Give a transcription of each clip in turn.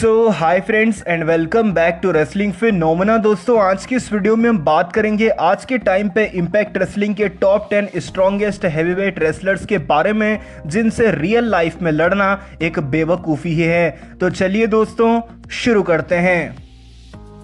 Hi friends and welcome back to wrestling phenomena. दोस्तों, आज की इस वीडियो में हम बात करेंगे आज के टाइम पे इम्पैक्ट रेसलिंग के टॉप 10 स्ट्रॉन्गेस्ट हैवीवेट रेसलर्स के बारे में, जिनसे रियल लाइफ में लड़ना एक बेवकूफ़ी ही है। तो चलिए दोस्तों शुरू करते हैं।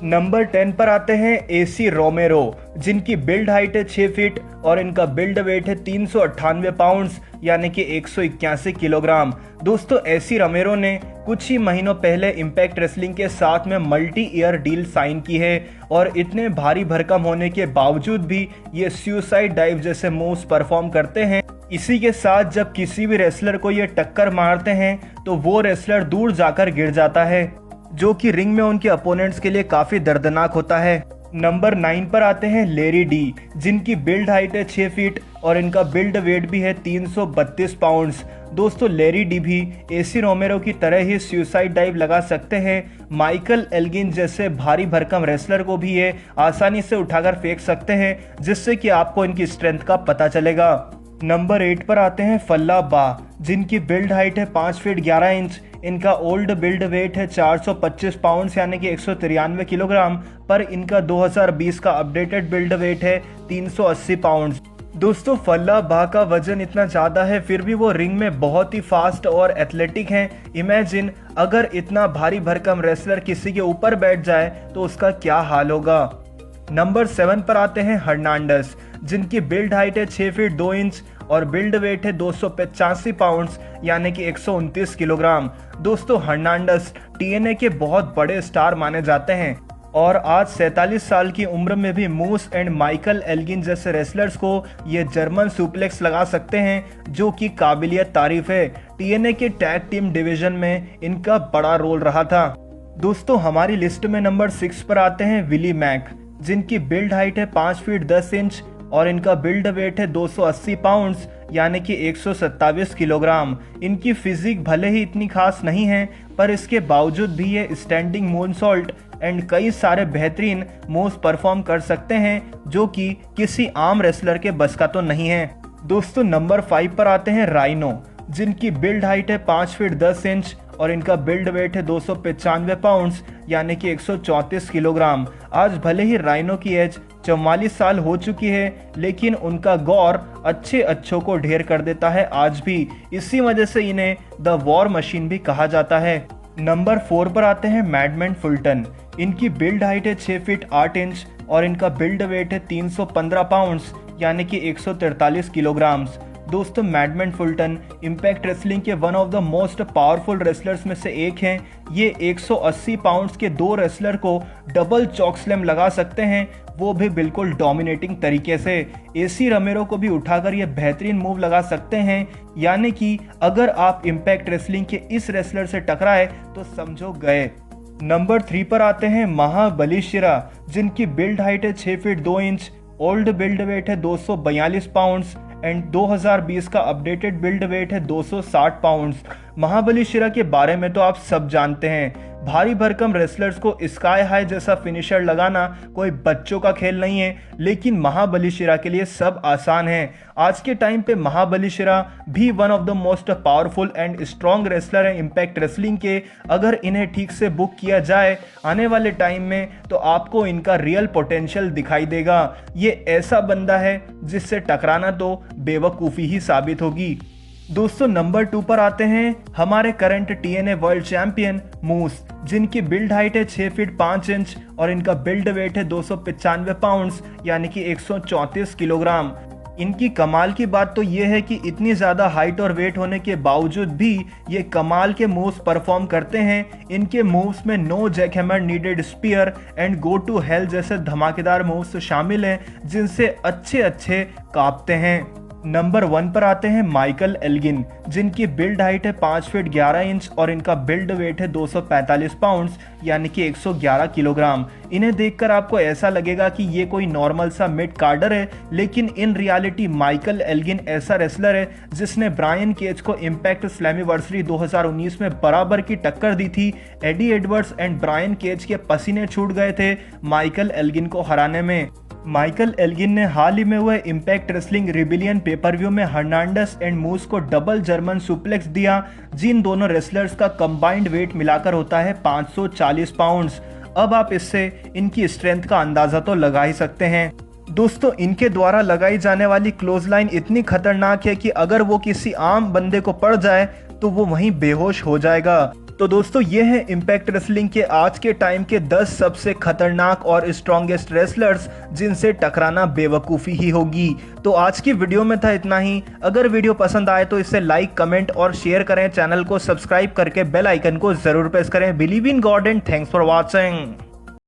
नंबर 10 पर आते हैं एसी रोमेरो, जिनकी बिल्ड हाइट है 6 फीट और इनका बिल्ड वेट है 398 पाउंड्स यानी कि 181 किलोग्राम। दोस्तों, एसी रोमेरो ने कुछ ही महीनों पहले इम्पैक्ट रेसलिंग के साथ में मल्टी ईयर डील साइन की है और इतने भारी भरकम होने के बावजूद भी ये सुसाइड डाइव जैसे मूव्स परफॉर्म करते हैं। इसी के साथ जब किसी भी रेसलर को ये टक्कर मारते हैं तो वो रेसलर दूर जाकर गिर जाता है, जो कि रिंग में उनके अपोनेंट्स के लिए काफी दर्दनाक होता है। नंबर 9 पर आते हैं लेरी डी, जिनकी बिल्ड हाइट है 6 फीट और इनका बिल्ड वेट भी है 332 पाउंड्स। दोस्तों, लेरी डी भी एसी रोमेरो की तरह ही सुसाइड डाइव लगा सकते हैं। माइकल एल्गिन जैसे भारी भरकम रेसलर को भी ये आसानी से उठाकर फेंक सकते हैं, जिससे कि आपको इनकी स्ट्रेंथ का पता चलेगा। नंबर 8 पर आते हैं फल्ला बा, जिनकी बिल्ड हाइट है 5 फीट 11 इंच। इनका ओल्ड बिल्ड वेट है 425 पाउंड्स यानी कि 193 किलोग्राम, पर इनका 2020 का अपडेटेड बिल्ड वेट है 380 पाउंड्स। दोस्तों, फल्ला बा का वजन इतना ज़्यादा है फिर भी वो रिंग में बहुत ही फास्ट और एथलेटिक हैं। इमेजिन अगर इतना भारी भरकम रेसलर किसी के ऊपर बैठ जाए तो उसका क्या हाल होगा। नंबर 7 पर आते हैं हर्नांडस, जिनकी बिल्ड हाइट है 6 फीट 2 इंच और बिल्ड वेट है 285 पाउंड्स यानी कि 129 किलोग्राम। दोस्तों, हर्नांडस टीएनए के बहुत बड़े स्टार माने जाते हैं और आज 47 साल की उम्र में भी मूस एंड माइकल एल्गिन जैसे रेसलर्स को ये जर्मन सुप्लेक्स लगा सकते हैं, जो कि काबिलियत तारीफ है। टीएनए के टैग टीम डिवीजन में इनका बड़ा रोल रहा था। दोस्तों, हमारी लिस्ट में नंबर 6 पर आते हैं विली मैक, जिनकी बिल्ड हाइट है 5 फीट 10 इंच और इनका बिल्ड वेट है 280 पाउंड्स यानी कि 127 किलोग्राम। इनकी फिजिक भले ही इतनी खास नहीं है, पर इसके बावजूद भी ये स्टैंडिंग मूनसॉल्ट एंड कई सारे बेहतरीन मूव्स परफॉर्म कर सकते हैं, जो कि किसी आम रेसलर के बस का तो नहीं है। दोस्तों, नंबर 5 पर आते हैं राइनो, जिनकी बिल्ड हाइट है 5 फीट 10 इंच और इनका बिल्ड वेट है 295 पाउंड्स यानी कि 134 किलोग्राम। आज भले ही राइनो की एज 44 साल हो चुकी है, लेकिन उनका गौर अच्छों को ढेर कर देता है आज भी। इसी वजह से इन्हें द वॉर मशीन भी कहा जाता है। नंबर 4 पर आते हैं मैडमैन फुलटन। इनकी बिल्ड हाइट है 6 फीट 8 इंच और इनका बिल्ड वेट है 315 पाउंड्स यानी कि 143 किलोग्राम्स। दोस्तों, मैडमैन फुलटन इम्पैक्ट रेसलिंग के one of the most powerful wrestlers में से एक हैं। ये 180 पाउंड्स के 2 रेसलर को डबल चॉक स्लैम लगा सकते हैं, वो भी बिल्कुल डोमिनेटिंग तरीके से। एसी रोमेरो को भी उठाकर ये बेहतरीन मूव लगा सकते हैं, यानी कि अगर आप इम्पैक्ट रेसलिंग के इस रेसलर से टकराए तो समझो गए। नंबर 3 पर आते हैं महाबली शिरा, जिनकी बिल्ड हाइट है 6 feet 2 inch, old build weight है 242 पाउंड्स एंड 2020 का अपडेटेड बिल्ड वेट है 260 पाउंड्स। महाबली शिरा के बारे में तो आप सब जानते हैं। भारी भरकम रेसलर्स को स्काई हाई जैसा फिनिशर लगाना कोई बच्चों का खेल नहीं है, लेकिन महाबली शिरा के लिए सब आसान है। आज के टाइम पे महाबली शिरा भी one of the most powerful and strong wrestler है इम्पैक्ट रेसलिंग के। अगर इन्हें ठीक से बुक किया जाए आने वाले टाइम में तो आपको इनका रियल पोटेंशियल दिखाई देगा। ये ऐसा बंदा है जिससे टकराना तो बेवकूफ़ी ही साबित होगी। दोस्तों, नंबर 2 पर आते हैं हमारे करंट टीएनए वर्ल्ड चैंपियन मूस, जिनकी बिल्ड हाइट है 6 फीट 5 इंच और इनका बिल्ड वेट है 295 पाउंड्स यानी कि 134 किलोग्राम। इनकी कमाल की बात तो ये है कि इतनी ज़्यादा हाइट और वेट होने के बावजूद भी ये कमाल के मूव्स परफॉर्म करते हैं। इनके मूव्स में no jackhammer needed spear and go to hell जैसे धमाकेदार मूव्स शामिल हैं, जिनसे अच्छे कांपते हैं। नंबर 1 पर आते हैं माइकल एल्गिन, जिनकी बिल्ड हाइट है 5 फीट 11 इंच और इनका बिल्ड वेट है 245 पाउंड्स यानी कि 111 किलोग्राम। इन्हें देखकर आपको ऐसा लगेगा कि ये कोई नॉर्मल सा मिड कार्डर है, लेकिन इन रियलिटी माइकल एल्गिन ऐसा रेसलर है जिसने ब्रायन केज को इम्पैक्ट स्लैमिवर्सरी 2019 में बराबर की टक्कर दी थी। Eddie Edwards and Brian Cage के पसीने छूट गए थे माइकल एल्गिन को हराने में। माइकल एल्गिन ने हाल ही में हुए impact wrestling rebellion pay per view में हर्नांडस एंड मूस को डबल जर्मन सुप्लेक्स दिया, जिन दोनों रेसलर्स का कंबाइंड वेट मिलाकर होता है 540 पाउंड्स। अब आप इससे इनकी स्ट्रेंथ का अंदाजा तो लगा ही सकते हैं। दोस्तों, इनके द्वारा लगाई जाने वाली क्लोज लाइन इतनी खतरनाक है कि अगर वो किसी आम बंदे को पड़ जाए तो वो वहीं बेहोश हो जाएगा। तो दोस्तों, ये है इम्पैक्ट रेसलिंग के आज के टाइम के 10 सबसे खतरनाक और स्ट्रॉन्गेस्ट रेसलर्स जिनसे टकराना बेवकूफ़ी ही होगी। तो आज की वीडियो में था इतना ही। अगर वीडियो पसंद आए तो इसे लाइक, कमेंट और शेयर करें। चैनल को सब्सक्राइब करके बेल आइकन को जरूर प्रेस करें। Believe in God and thanks for watching.